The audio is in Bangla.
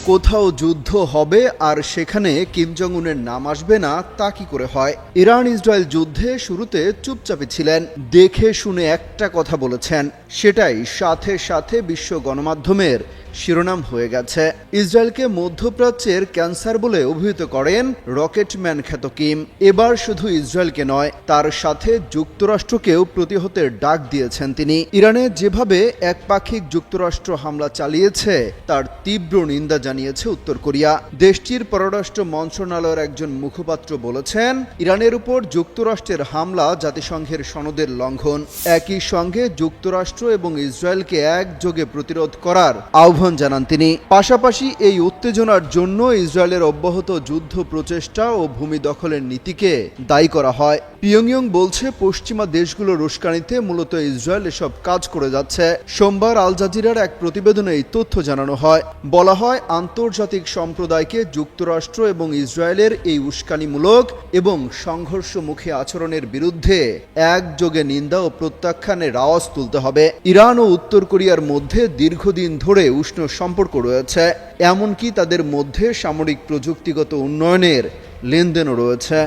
কোথাও যুদ্ধ হবে আর সেখানে কিম জং উনের নাম আসবে না তা কি করে হয়? ইরান ইসরায়েল যুদ্ধে শুরুতে চুপচাপই ছিলেন, দেখে শুনে একটা কথা বলেছেন, সেটাই সাথে সাথে বিশ্ব গণমাধ্যমের শিরোনাম হয়ে গেছে। ইসরায়েলকে মধ্যপ্রাচ্যের ক্যান্সার বলে অভিহিত করেন রকেটম্যান খ্যাত কিম। এবার শুধু ইসরায়েলকে নয়, তার সাথে যুক্তরাষ্ট্রকেও প্রতিহতের ডাক দিয়েছেন তিনি। ইরানে যেভাবে একপাক্ষিক যুক্তরাষ্ট্র হামলা চালিয়েছে তার তীব্র নিন্দা জানিয়েছে উত্তর কোরিয়া। দেশটির পররাষ্ট্র মন্ত্রণালয়ের একজন মুখপাত্র বলেছেন, ইরানের উপর যুক্তরাষ্ট্রের হামলা জাতিসংঘের সনদের লঙ্ঘন। একই সঙ্গে যুক্তরাষ্ট্র এবং ইসরায়েলকে একযোগে প্রতিরোধ করার আহ্বান জানান তিনি। পাশাপাশি এই উত্তেজনার জন্য ইসরায়েলের অব্যাহত যুদ্ধ প্রচেষ্টা ও ভূমি দখলের নীতিকে দায়ী করা হয়। পিয়ংইয়ং বলছে, পশ্চিমা দেশগুলোর উস্কানিতে মূলত ইসরায়েল এসব কাজ করে যাচ্ছে। সোমবার আল জাজিরার এক প্রতিবেদনে এই তথ্য জানানো হয়। বলা হয়, আন্তর্জাতিক সম্প্রদায়কে যুক্তরাষ্ট্র এবং ইসরায়েলের এই উস্কানিমূলক এবং সংঘর্ষমুখী আচরণের বিরুদ্ধে একযোগে নিন্দা ও প্রত্যাখ্যানের আওয়াজ তুলতে হবে। ইরান ও উত্তর কোরিয়ার মধ্যে দীর্ঘদিন ধরে উষ্ণ সম্পর্ক রয়েছে, এমনকি তাদের মধ্যে সামরিক প্রযুক্তিগত উন্নয়নের লেনদেনও রয়েছে।